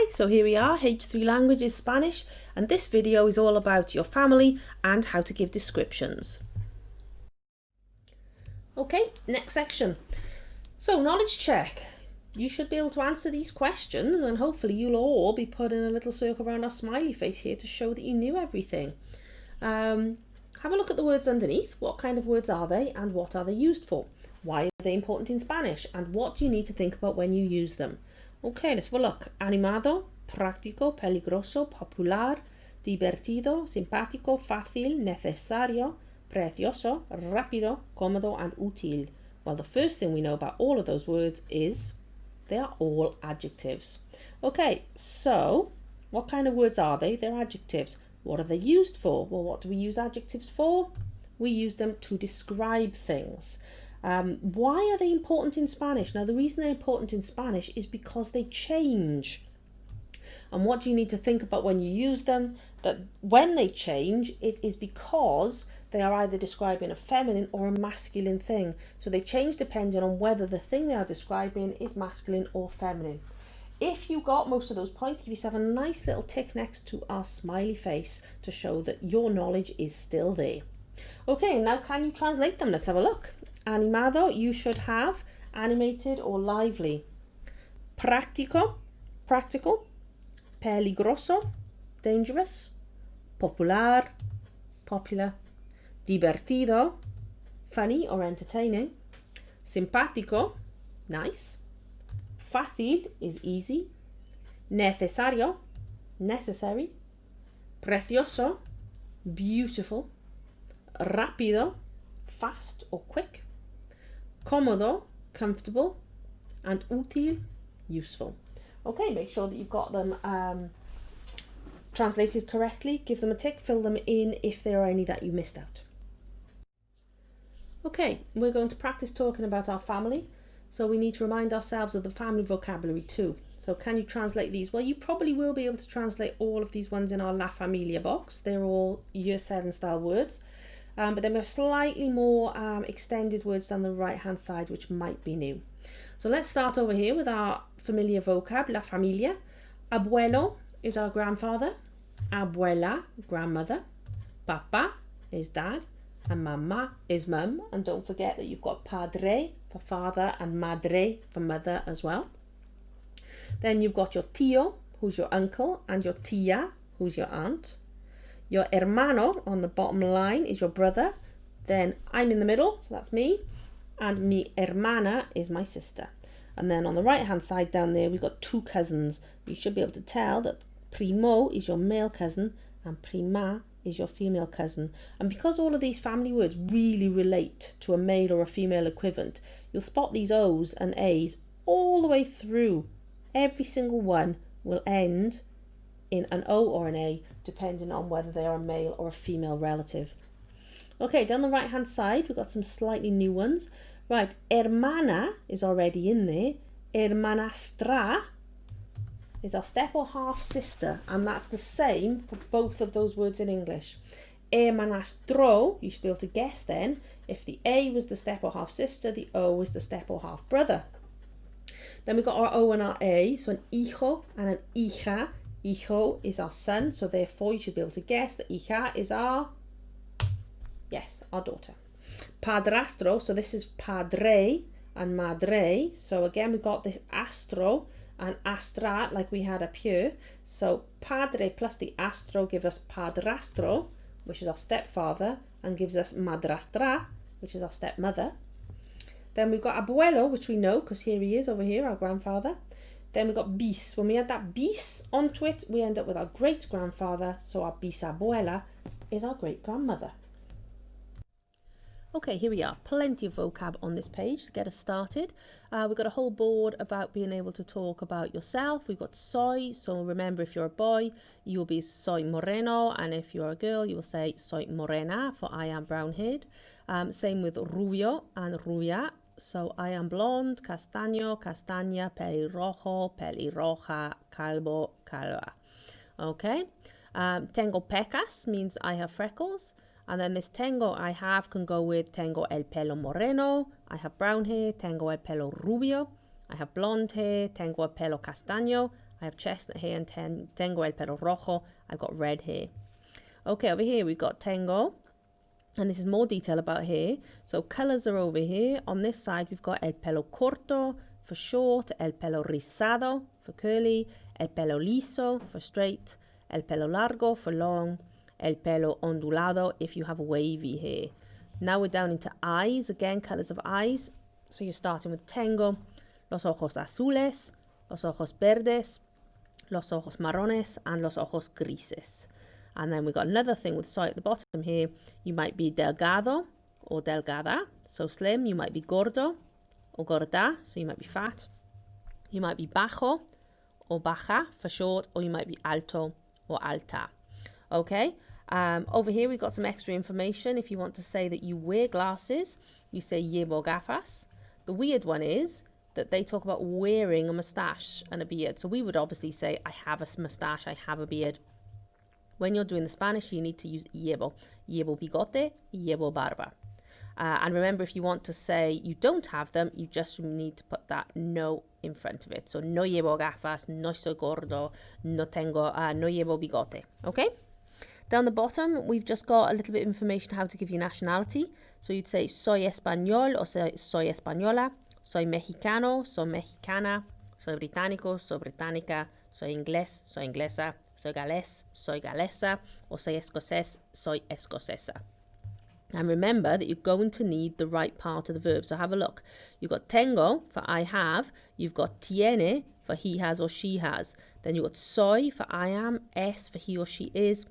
So here we are, H3 Languages Spanish, and this video is all about your family and how to give descriptions. Okay, next section. So knowledge check. You should be able to answer these questions, and hopefully you'll all be putting a little circle around our smiley face here to show that you knew everything. Have a look at the words underneath. What kind of words are they and what are they used for? Why are they important in Spanish and what do you need to think about when you use them? Okay, let's have a look. Animado, práctico, peligroso, popular, divertido, simpático, fácil, necesario, precioso, rápido, cómodo and útil. Well, the first thing we know about all of those words is they are all adjectives. Okay, so what kind of words are they? They're adjectives. What are they used for? Well, what do we use adjectives for? We use them to describe things. Why are they important in Spanish? Now, the reason they're important in Spanish is because they change. And what do you need to think about when you use them? That when they change, it is because they are either describing a feminine or a masculine thing. So they change depending on whether the thing they are describing is masculine or feminine. If you got most of those points, give yourself a nice little tick next to our smiley face to show that your knowledge is still there. Okay, now can you translate them? Let's have a look. Animado, you should have animated or lively. Práctico, practical. Peligroso, dangerous. Popular, popular. Divertido, funny or entertaining. Simpático, nice. Fácil is easy. Necesario, necessary. Precioso, beautiful. Rápido, fast or quick. Cómodo, comfortable. And útil, useful. Okay, make sure that you've got them translated correctly. Give them a tick, fill them in if there are any that you missed out. Okay, we're going to practice talking about our family. So we need to remind ourselves of the family vocabulary too. So can you translate these? Well, you probably will be able to translate all of these ones in our La Familia box. They're all Year 7 style words. But then we have slightly more extended words down the right hand side which might be new. So let's start over here with our familiar vocab, La Familia. Abuelo is our grandfather. Abuela, grandmother. Papa is dad. And mama is mum. And don't forget that you've got padre for father and madre for mother as well. Then you've got your tío, who's your uncle, and your tía, who's your aunt. Your hermano on the bottom line is your brother. Then I'm in the middle, so that's me. And mi hermana is my sister. And then on the right hand side down there, we've got two cousins. You should be able to tell that primo is your male cousin and prima is your female cousin. And because all of these family words really relate to a male or a female equivalent, you'll spot these O's and A's all the way through. Every single one will end in an O or an A, depending on whether they are a male or a female relative. Okay, down the right hand side, we've got some slightly new ones. Right, hermana is already in there. Hermanastra is our step or half sister, and that's the same for both of those words in English. Hermanastro, you should be able to guess then, if the A was the step or half sister, the O was the step or half brother. Then we've got our O and our A, so an hijo and an hija. Hijo is our son, so therefore you should be able to guess that hija is our daughter. Padrastro, so this is padre and madre. So again, we've got this astro and astra like we had up here. So padre plus the astro give us padrastro, which is our stepfather, and gives us madrastra, which is our stepmother. Then we've got abuelo, which we know because here he is over here, our grandfather. Then we've got bis. When we add that bis onto it, we end up with our great-grandfather. So our bisabuela is our great-grandmother. Okay, here we are. Plenty of vocab on this page to get us started. We've got a whole board about being able to talk about yourself. We've got soy. So remember, if you're a boy, you will be soy moreno. And if you're a girl, you will say soy morena, for I am brown-haired. Same with rubio and rubia. So I am blonde, castaño, castaña, pelirrojo, pelirroja, calvo, calva. Okay. Tengo pecas means I have freckles. And then this tengo I have can go with tengo el pelo moreno. I have brown hair. Tengo el pelo rubio. I have blonde hair. Tengo el pelo castaño. I have chestnut hair, and tengo el pelo rojo. I've got red hair. Okay, over here we've got tengo, and this is more detail about hair. So colours are over here. On this side we've got el pelo corto for short, el pelo rizado for curly, el pelo liso for straight, el pelo largo for long, el pelo ondulado if you have wavy hair. Now we're down into eyes, again colours of eyes. So you're starting with tengo, los ojos azules, los ojos verdes, los ojos marrones, and los ojos grises. And then we've got another thing with soy at the bottom here. You might be delgado or delgada, so slim. You might be gordo or gorda, so you might be fat. You might be bajo or baja for short, or you might be alto or alta. Okay, over here we've got some extra information. If you want to say that you wear glasses, you say llevo gafas. The weird one is that they talk about wearing a moustache and a beard. So we would obviously say, I have a moustache, I have a beard. When you're doing the Spanish, you need to use llevo. Llevo bigote, llevo barba. And remember, if you want to say you don't have them, you just need to put that no in front of it. So no llevo gafas, no soy gordo, no llevo bigote. Okay? Down the bottom, we've just got a little bit of information how to give you nationality. So you'd say soy español or soy española, soy mexicano, soy mexicana, soy británico, soy británica, soy inglés, soy inglesa, soy galés, soy galesa, or soy escocés, soy escocesa. And remember that you're going to need the right part of the verb. So have a look. You've got tengo for I have. You've got tiene for he has or she has. Then you've got soy for I am, es for he or she is,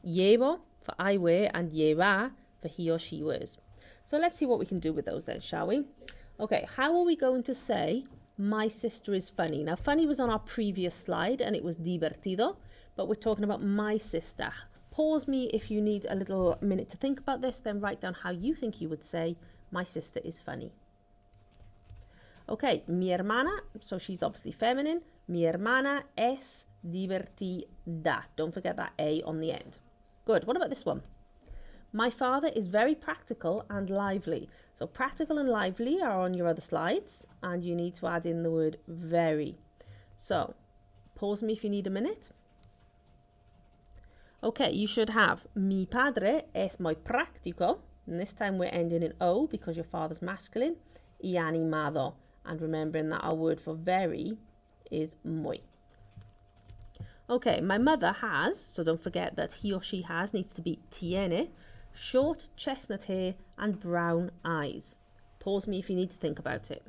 llevo for I wear, and lleva for he or she wears. So let's see what we can do with those then, shall we? Okay, how are we going to say my sister is funny? Now, funny was on our previous slide and it was divertido, but we're talking about my sister. Pause me if you need a little minute to think about this, then write down how you think you would say my sister is funny. Okay, mi hermana, so she's obviously feminine. Mi hermana es divertida. Don't forget that A on the end. Good, what about this one? My father is very practical and lively. So practical and lively are on your other slides, and you need to add in the word very. So pause me if you need a minute. Okay, you should have mi padre es muy práctico, and this time we're ending in O because your father's masculine, y animado, and remembering that our word for very is muy. Okay, my mother has, so don't forget that he or she has needs to be tiene, short chestnut hair and brown eyes. Pause me if you need to think about it.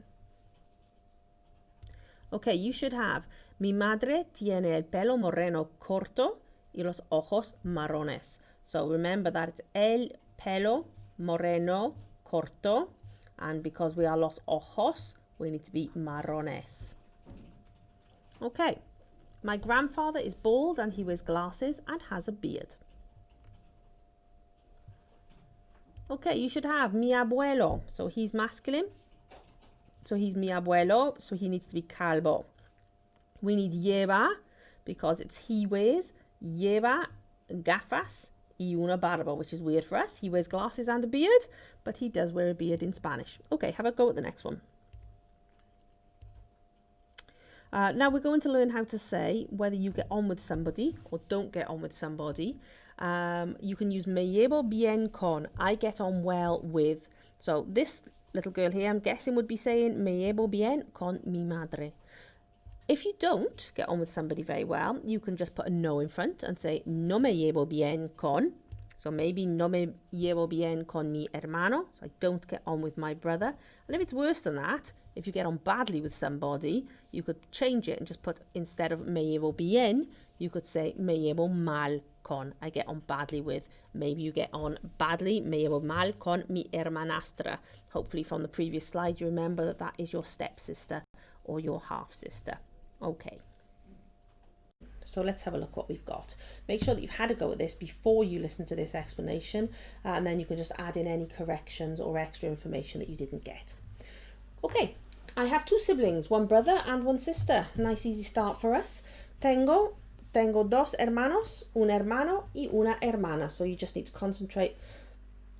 Okay, you should have mi madre tiene el pelo moreno corto y los ojos marrones. So remember that it's el pelo moreno corto, and because we are los ojos, we need to be marrones. Okay, my grandfather is bald and he wears glasses and has a beard. Okay, you should have mi abuelo. So he's masculine. So he's mi abuelo, so he needs to be calvo. We need lleva because it's he wears. Lleva gafas y una barba, which is weird for us. He wears glasses and a beard, but he does wear a beard in Spanish. Okay, have a go at the next one. Now we're going to learn how to say whether you get on with somebody or don't get on with somebody. You can use me llevo bien con, I get on well with. So this little girl here, I'm guessing, would be saying me llevo bien con mi madre. If you don't get on with somebody very well, you can just put a no in front and say no me llevo bien con. So maybe no me llevo bien con mi hermano. So I don't get on with my brother. And if it's worse than that, if you get on badly with somebody, you could change it and just put, instead of me llevo bien, you could say me llevo mal con. I get on badly with. Maybe you get on badly, me llevo mal con mi hermanastra. Hopefully from the previous slide, you remember that that is your stepsister or your half-sister. Okay. So let's have a look what we've got. Make sure that you've had a go at this before you listen to this explanation, and then you can just add in any corrections or extra information that you didn't get. Okay, I have two siblings, one brother and one sister. Nice easy start for us. Tengo dos hermanos, un hermano y una hermana. So you just need to concentrate.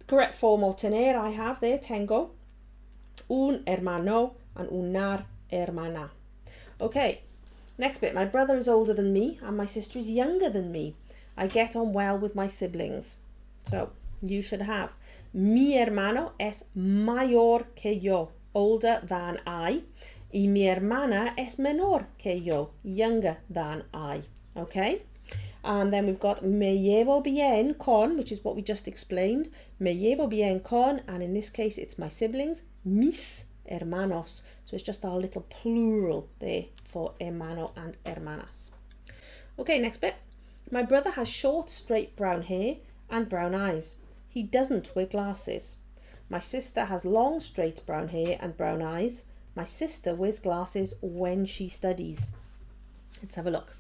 Correct form of tener I have there, tengo un hermano and una hermana. Okay, Next bit, my brother is older than me and my sister is younger than me. I get on well with my siblings. So you should have mi hermano es mayor que yo, older than I. Y mi hermana es menor que yo, younger than I. Okay? And then we've got me llevo bien con, which is what we just explained. Me llevo bien con, and in this case it's my siblings, mis hermanos. So it's just our little plural there for hermano and hermanas. Okay, next bit. My brother has short, straight brown hair and brown eyes. He doesn't wear glasses. My sister has long, straight brown hair and brown eyes. My sister wears glasses when she studies. Let's have a look.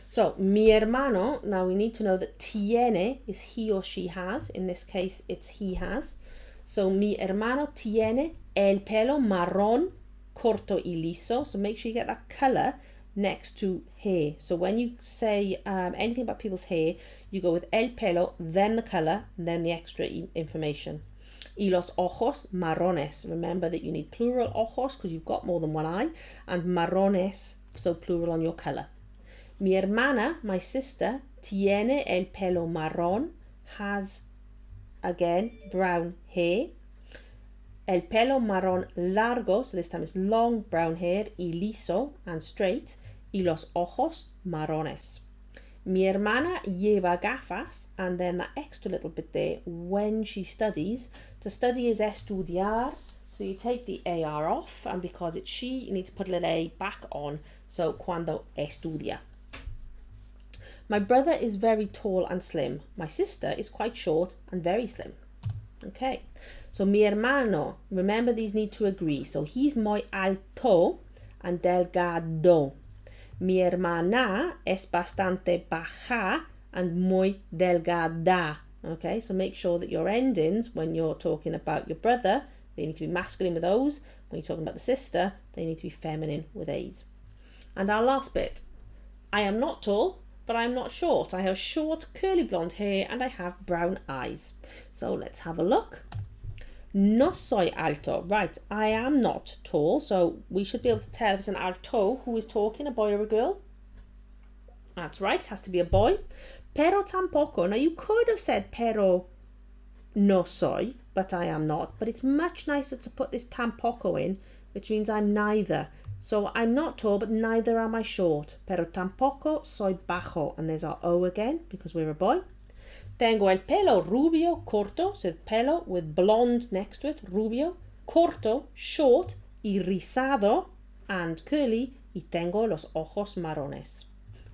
So, mi hermano, now we need to know that tiene is he or she has. In this case, it's he has. So, mi hermano tiene el pelo marrón corto y liso. So make sure you get that colour next to hair. So when you say anything about people's hair, you go with el pelo, then the colour, then the extra information. Y los ojos marrones. Remember that you need plural ojos because you've got more than one eye. And marrones, so plural on your colour. Mi hermana, my sister, tiene el pelo marrón, has, again, brown hair. El pelo marrón largo, so this time it's long brown hair, y liso and straight, y los ojos marrones. Mi hermana lleva gafas, and then that extra little bit there, when she studies. To study is estudiar, so you take the AR off, and because it's she, you need to put a little A back on, so cuando estudia. My brother is very tall and slim. My sister is quite short and very slim. Okay, so mi hermano, remember these need to agree. So he's muy alto and delgado. Mi hermana es bastante baja and muy delgada. Okay, so make sure that your endings, when you're talking about your brother, they need to be masculine with O's. When you're talking about the sister, they need to be feminine with A's. And our last bit, I am not tall, but I'm not short. I have short curly blonde hair and I have brown eyes. So let's have a look. No soy alto. Right, I am not tall. So we should be able to tell if it's an alto who is talking, a boy or a girl. That's right, it has to be a boy. Pero tampoco. Now you could have said pero no soy, but I am not. But it's much nicer to put this tampoco in, which means I'm neither. So I'm not tall, but neither am I short. Pero tampoco soy bajo. And there's our O again, because we're a boy. Tengo el pelo rubio, corto. So pelo with blonde next to it, rubio. Corto, short. Y rizado, and curly. Y tengo los ojos marrones.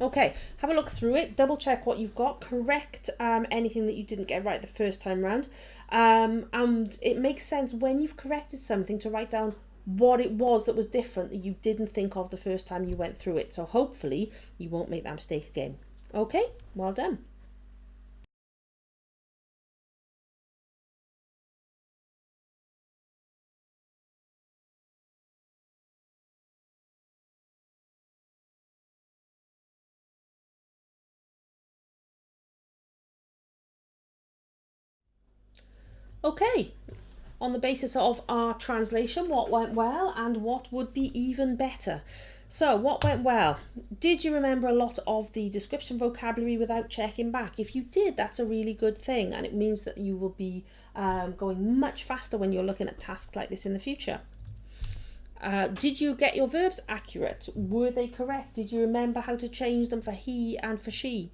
Okay, have a look through it. Double check what you've got. Correct anything that you didn't get right the first time round. And it makes sense when you've corrected something to write down what it was that was different that you didn't think of the first time you went through it. So hopefully you won't make that mistake again. Okay, well done. Okay, on the basis of our translation, what went well and what would be even better. So what went well? Did you remember a lot of the description vocabulary without checking back? If you did, that's a really good thing, and it means that you will be going much faster when you're looking at tasks like this in the future. Did you get your verbs accurate? Were they correct? Did you remember how to change them for he and for she?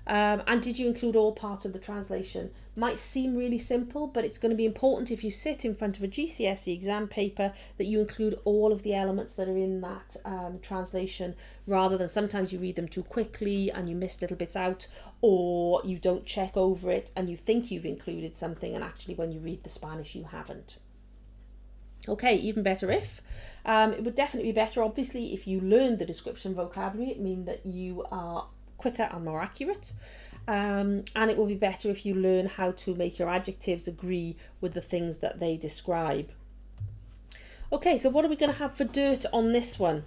And did you include all parts of the translation? Might seem really simple, but it's going to be important if you sit in front of a GCSE exam paper that you include all of the elements that are in that translation, rather than sometimes you read them too quickly and you miss little bits out, or you don't check over it and you think you've included something and actually when you read the Spanish you haven't. Okay, even better if. It would definitely be better, obviously, if you learned the description vocabulary. It means that you are quicker and more accurate, and it will be better if you learn how to make your adjectives agree with the things that they describe. Okay, so what are we going to have for dirt on this one?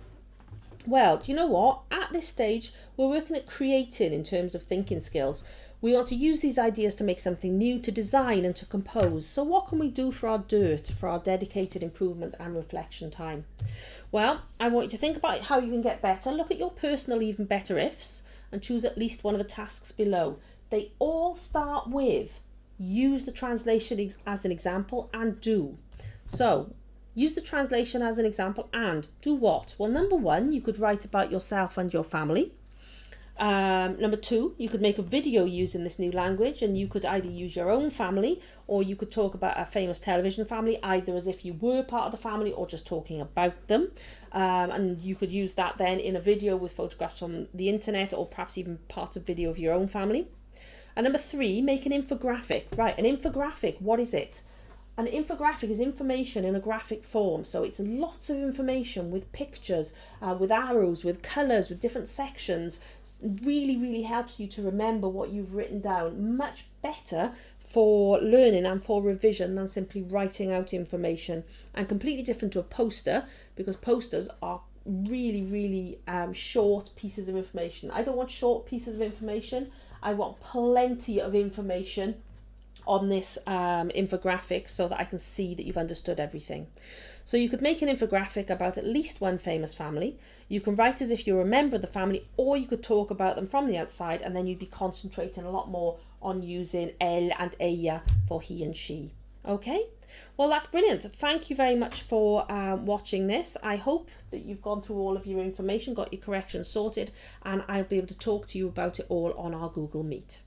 Well, do you know what? At this stage, we're working at creating in terms of thinking skills. We want to use these ideas to make something new, to design and to compose. So what can we do for our dirt, for our dedicated improvement and reflection time? Well, I want you to think about how you can get better. Look at your personal even better ifs and choose at least one of the tasks below. They all start with use the translation as an example and do. So use the translation as an example and do what? Well, number one, you could write about yourself and your family. Number two, you could make a video using this new language, and you could either use your own family or you could talk about a famous television family, either as if you were part of the family or just talking about them. And you could use that then in a video with photographs from the internet or perhaps even parts of video of your own family. And number three, make an infographic. Right, an infographic, what is it? An infographic is information in a graphic form. So it's lots of information with pictures, with arrows, with colours, with different sections. Really, really helps you to remember what you've written down. Much better for learning and for revision than simply writing out information, and completely different to a poster, because posters are really, really short pieces of information. I don't want short pieces of information. I want plenty of information on this infographic so that I can see that you've understood everything. So you could make an infographic about at least one famous family. You can write as if you're a member of the family, or you could talk about them from the outside, and then you'd be concentrating a lot more on using él and ella for he and she. Okay, well, that's brilliant. Thank you very much for watching this. I hope that you've gone through all of your information, got your corrections sorted, and I'll be able to talk to you about it all on our Google Meet.